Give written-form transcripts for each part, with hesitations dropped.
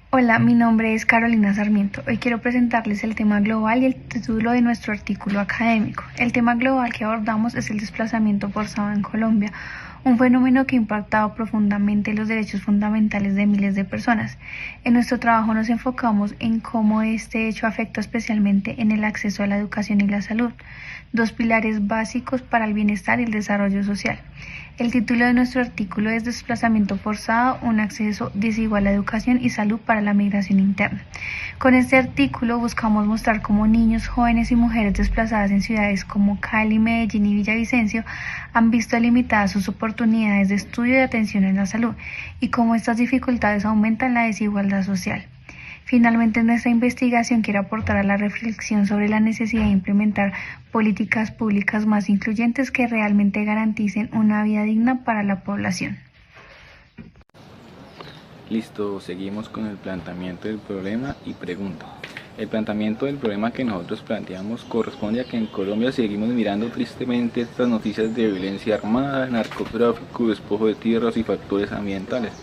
Hola, mi nombre es Carolina Sarmiento. Hoy quiero presentarles el tema global y el título de nuestro artículo académico. El tema global que abordamos es el desplazamiento forzado en Colombia, un fenómeno que ha impactado profundamente los derechos fundamentales de miles de personas. En nuestro trabajo nos enfocamos en cómo este hecho afecta especialmente en el acceso a la educación y la salud, dos pilares básicos para el bienestar y el desarrollo social. El título de nuestro artículo es Desplazamiento forzado, un acceso desigual a educación y salud para la migración interna. Con este artículo buscamos mostrar cómo niños, jóvenes y mujeres desplazadas en ciudades como Cali, Medellín y Villavicencio han visto limitadas sus oportunidades de estudio y de atención en la salud y cómo estas dificultades aumentan la desigualdad social. Finalmente, nuestra investigación quiere aportar a la reflexión sobre la necesidad de implementar políticas públicas más incluyentes que realmente garanticen una vida digna para la población. Listo, seguimos con el planteamiento del problema y pregunta. El planteamiento del problema que nosotros planteamos corresponde a que en Colombia seguimos mirando tristemente estas noticias de violencia armada, narcotráfico, despojo de tierras y factores ambientales.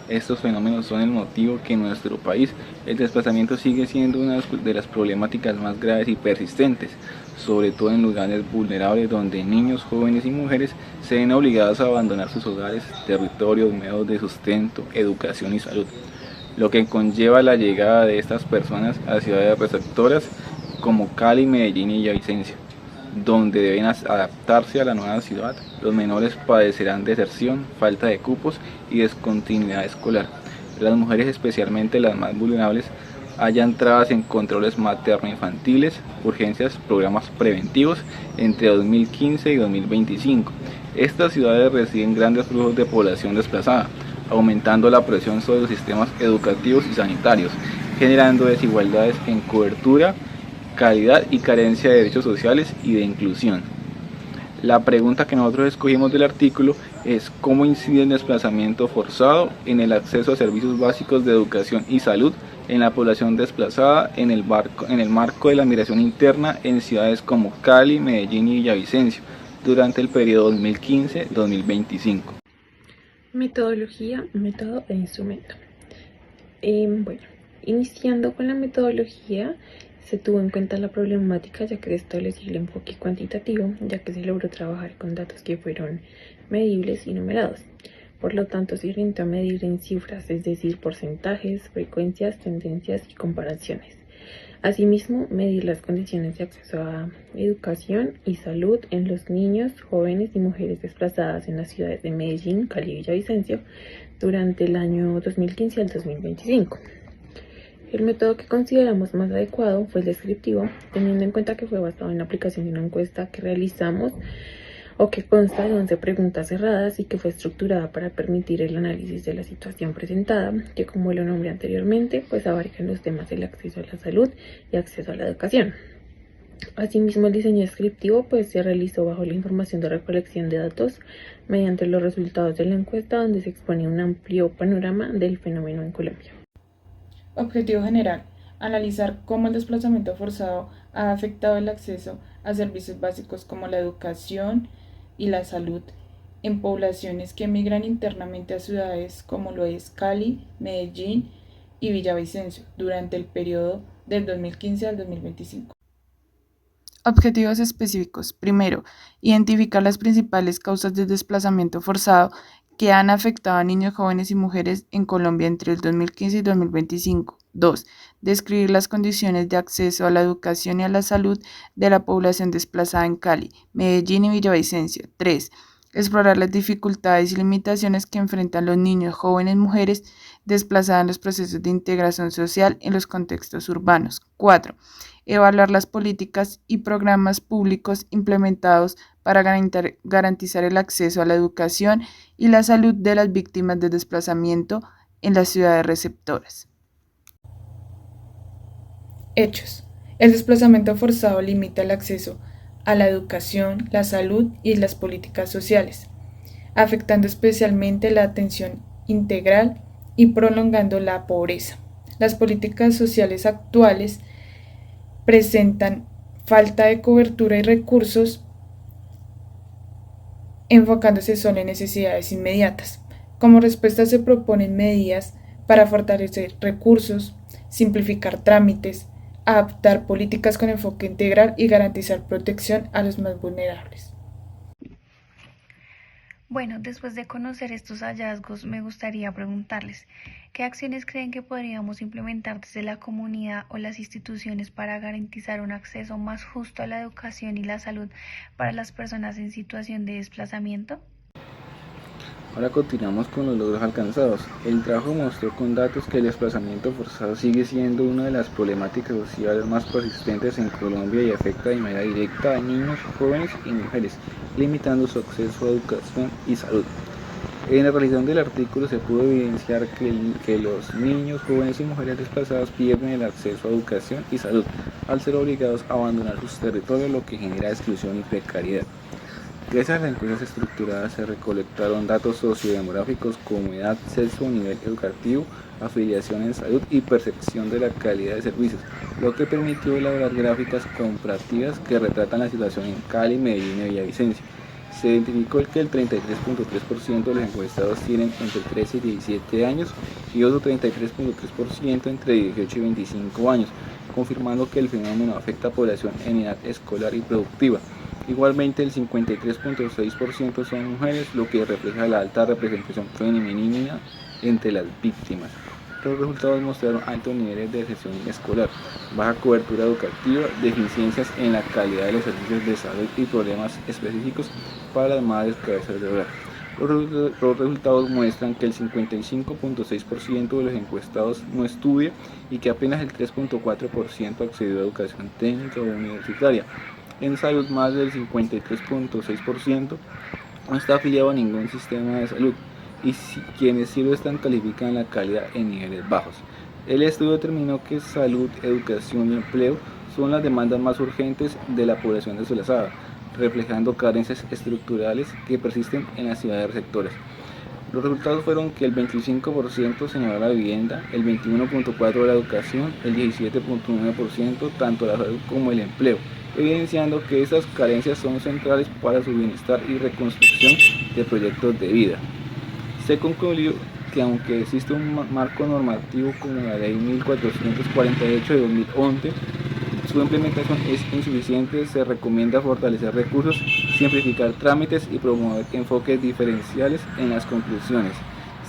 Estos fenómenos son el motivo que en nuestro país el desplazamiento sigue siendo una de las problemáticas más graves y persistentes, sobre todo en lugares vulnerables donde niños, jóvenes y mujeres se ven obligados a abandonar sus hogares, territorios, medios de sustento, educación y salud, lo que conlleva la llegada de estas personas a ciudades receptoras como Cali, Medellín y Villavicencio, donde deben adaptarse a la nueva ciudad. Los menores padecerán deserción, falta de cupos y descontinuidad escolar. Las mujeres, especialmente las más vulnerables, hayan trabas en controles materno-infantiles, urgencias, programas preventivos entre 2015 y 2025. Estas ciudades reciben grandes flujos de población desplazada, aumentando la presión sobre los sistemas educativos y sanitarios, generando desigualdades en cobertura, calidad y carencia de derechos sociales y de inclusión. La pregunta que nosotros escogimos del artículo es cómo incide el desplazamiento forzado en el acceso a servicios básicos de educación y salud en la población desplazada en el marco de la migración interna en ciudades como Cali, Medellín y Villavicencio durante el periodo 2015-2025. Metodología, método e instrumento. Bueno, iniciando con la metodología, se tuvo en cuenta la problemática ya que se estableció el enfoque cuantitativo, ya que se logró trabajar con datos que fueron medibles y numerados. Por lo tanto, se intentó medir en cifras, es decir, porcentajes, frecuencias, tendencias y comparaciones. Asimismo, medir las condiciones de acceso a educación y salud en los niños, jóvenes y mujeres desplazadas en las ciudades de Medellín, Cali y Villavicencio durante el año 2015 al 2025. El método que consideramos más adecuado fue el descriptivo, teniendo en cuenta que fue basado en la aplicación de una encuesta que realizamos o que consta de 11 preguntas cerradas y que fue estructurada para permitir el análisis de la situación presentada, que como lo nombré anteriormente, pues abarcan los temas del acceso a la salud y acceso a la educación. Asimismo, el diseño descriptivo pues se realizó bajo la información de recolección de datos mediante los resultados de la encuesta, donde se expone un amplio panorama del fenómeno en Colombia. Objetivo general: analizar cómo el desplazamiento forzado ha afectado el acceso a servicios básicos como la educación y la salud en poblaciones que migran internamente a ciudades como lo es Cali, Medellín y Villavicencio durante el periodo del 2015 al 2025. Objetivos específicos. Primero, identificar las principales causas del desplazamiento forzado que han afectado a niños, jóvenes y mujeres en Colombia entre el 2015 y 2025. 2. Describir las condiciones de acceso a la educación y a la salud de la población desplazada en Cali, Medellín y Villavicencio. 3. Explorar las dificultades y limitaciones que enfrentan los niños, jóvenes y mujeres desplazadas en los procesos de integración social en los contextos urbanos. 4. Evaluar las políticas y programas públicos implementados para garantizar el acceso a la educación y la salud de las víctimas de desplazamiento en las ciudades receptoras. Hechos. El desplazamiento forzado limita el acceso a la educación, la salud y las políticas sociales, afectando especialmente la atención integral y prolongando la pobreza. Las políticas sociales actuales presentan falta de cobertura y recursos, enfocándose solo en necesidades inmediatas. Como respuesta se proponen medidas para fortalecer recursos, simplificar trámites, adaptar políticas con enfoque integral y garantizar protección a los más vulnerables. Bueno, después de conocer estos hallazgos, me gustaría preguntarles, ¿qué acciones creen que podríamos implementar desde la comunidad o las instituciones para garantizar un acceso más justo a la educación y la salud para las personas en situación de desplazamiento? Ahora continuamos con los logros alcanzados. El trabajo mostró con datos que el desplazamiento forzado sigue siendo una de las problemáticas sociales más persistentes en Colombia y afecta de manera directa a niños, jóvenes y mujeres, limitando su acceso a educación y salud. En la realización del artículo se pudo evidenciar que los niños, jóvenes y mujeres desplazados pierden el acceso a educación y salud al ser obligados a abandonar sus territorios, lo que genera exclusión y precariedad. Gracias a las encuestas estructuradas se recolectaron datos sociodemográficos como edad, sexo, nivel educativo, afiliación en salud y percepción de la calidad de servicios, lo que permitió elaborar gráficas comparativas que retratan la situación en Cali, Medellín y Villavicencio. Se identificó que el 33.3% de los encuestados tienen entre 13 y 17 años y otro 33.3% entre 18 y 25 años, confirmando que el fenómeno afecta a población en edad escolar y productiva. Igualmente, el 53.6% son mujeres, lo que refleja la alta representación femenina entre las víctimas. Los resultados mostraron altos niveles de deserción escolar, baja cobertura educativa, deficiencias en la calidad de los servicios de salud y problemas específicos para las madres cabezas de hogar. Los resultados muestran que el 55.6% de los encuestados no estudia y que apenas el 3.4% accedió a educación técnica o universitaria. En salud, más del 53.6% no está afiliado a ningún sistema de salud y quienes sí lo están califican la calidad en niveles bajos. El estudio determinó que salud, educación y empleo son las demandas más urgentes de la población desplazada, reflejando carencias estructurales que persisten en las ciudades receptoras. Los resultados fueron que el 25% señaló la vivienda, el 21.4% la educación, el 17.9% tanto la salud como el empleo, evidenciando que estas carencias son centrales para su bienestar y reconstrucción de proyectos de vida. Se concluyó que aunque existe un marco normativo como la Ley 1448 de 2011, su implementación es insuficiente. Se recomienda fortalecer recursos, simplificar trámites y promover enfoques diferenciales en las conclusiones.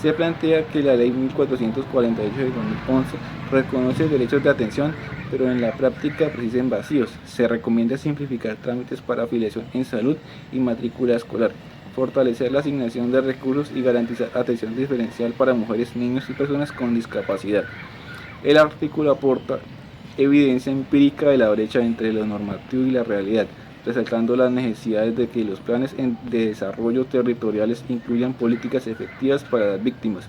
Se plantea que la Ley 1448 de 2011 reconoce derechos de atención, pero en la práctica persisten vacíos. Se recomienda simplificar trámites para afiliación en salud y matrícula escolar, fortalecer la asignación de recursos y garantizar atención diferencial para mujeres, niños y personas con discapacidad. El artículo aporta evidencia empírica de la brecha entre lo normativo y la realidad, resaltando las necesidades de que los planes de desarrollo territoriales incluyan políticas efectivas para las víctimas.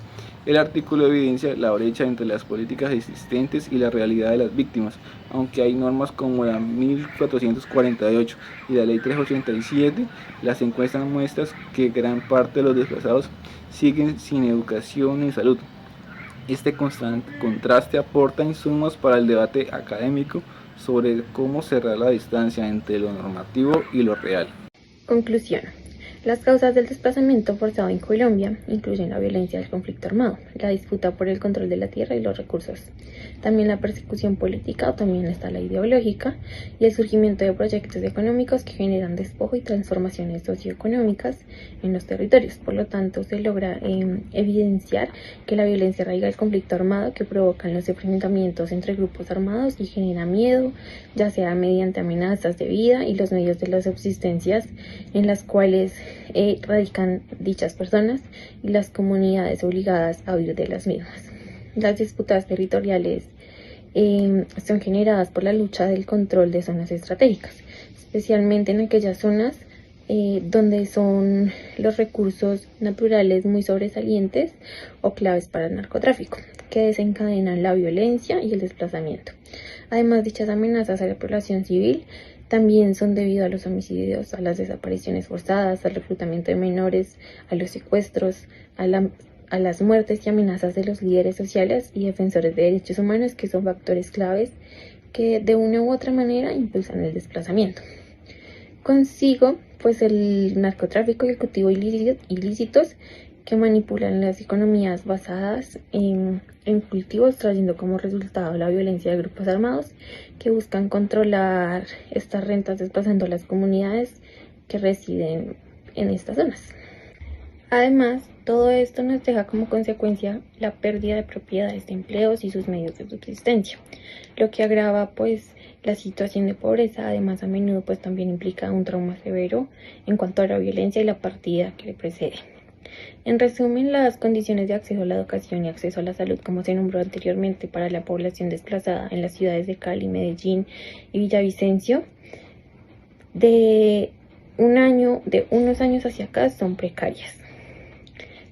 El artículo evidencia la brecha entre las políticas existentes y la realidad de las víctimas, aunque hay normas como la 1448 y la ley 387, las encuestas muestran que gran parte de los desplazados siguen sin educación ni salud. Este constante contraste aporta insumos para el debate académico sobre cómo cerrar la distancia entre lo normativo y lo real. Conclusión. Las causas del desplazamiento forzado en Colombia incluyen la violencia del conflicto armado, la disputa por el control de la tierra y los recursos, también la persecución política o también está la ideológica y el surgimiento de proyectos económicos que generan despojo y transformaciones socioeconómicas en los territorios. Por lo tanto, se logra evidenciar que la violencia arraiga el conflicto armado que provocan los enfrentamientos entre grupos armados y genera miedo, ya sea mediante amenazas de vida y los medios de las subsistencias en las cuales radican dichas personas y las comunidades obligadas a huir de las mismas. Las disputas territoriales son generadas por la lucha del control de zonas estratégicas, especialmente en aquellas zonas donde son los recursos naturales muy sobresalientes o claves para el narcotráfico, que desencadenan la violencia y el desplazamiento. Además, dichas amenazas a la población civil también son debido a los homicidios, a las desapariciones forzadas, al reclutamiento de menores, a los secuestros, a las muertes y amenazas de los líderes sociales y defensores de derechos humanos, que son factores claves que de una u otra manera impulsan el desplazamiento. Consigo, pues, el narcotráfico y el cultivo ilícitos que manipulan las economías basadas en cultivos, trayendo como resultado la violencia de grupos armados que buscan controlar estas rentas, desplazando a las comunidades que residen en estas zonas. Además, todo esto nos deja como consecuencia la pérdida de propiedades, de empleos y sus medios de subsistencia, lo que agrava pues la situación de pobreza. Además, a menudo pues también implica un trauma severo en cuanto a la violencia y la partida que le precede. En resumen, las condiciones de acceso a la educación y acceso a la salud, como se nombró anteriormente, para la población desplazada en las ciudades de Cali, Medellín y Villavicencio, de unos años hacia acá son precarias,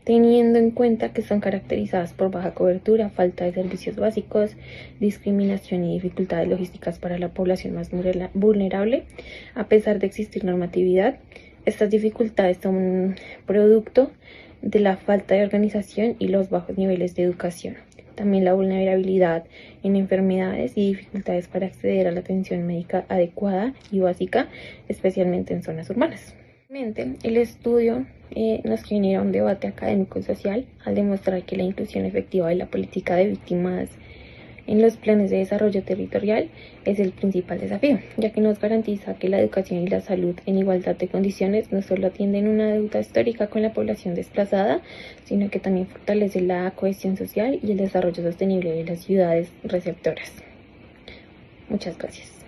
teniendo en cuenta que son caracterizadas por baja cobertura, falta de servicios básicos, discriminación y dificultades logísticas para la población más vulnerable. A pesar de existir normatividad, estas dificultades son producto de la falta de organización y los bajos niveles de educación. También la vulnerabilidad en enfermedades y dificultades para acceder a la atención médica adecuada y básica, especialmente en zonas urbanas. El estudio nos genera un debate académico y social al demostrar que la inclusión efectiva de la política de víctimas en los planes de desarrollo territorial es el principal desafío, ya que nos garantiza que la educación y la salud en igualdad de condiciones no solo atienden una deuda histórica con la población desplazada, sino que también fortalece la cohesión social y el desarrollo sostenible de las ciudades receptoras. Muchas gracias.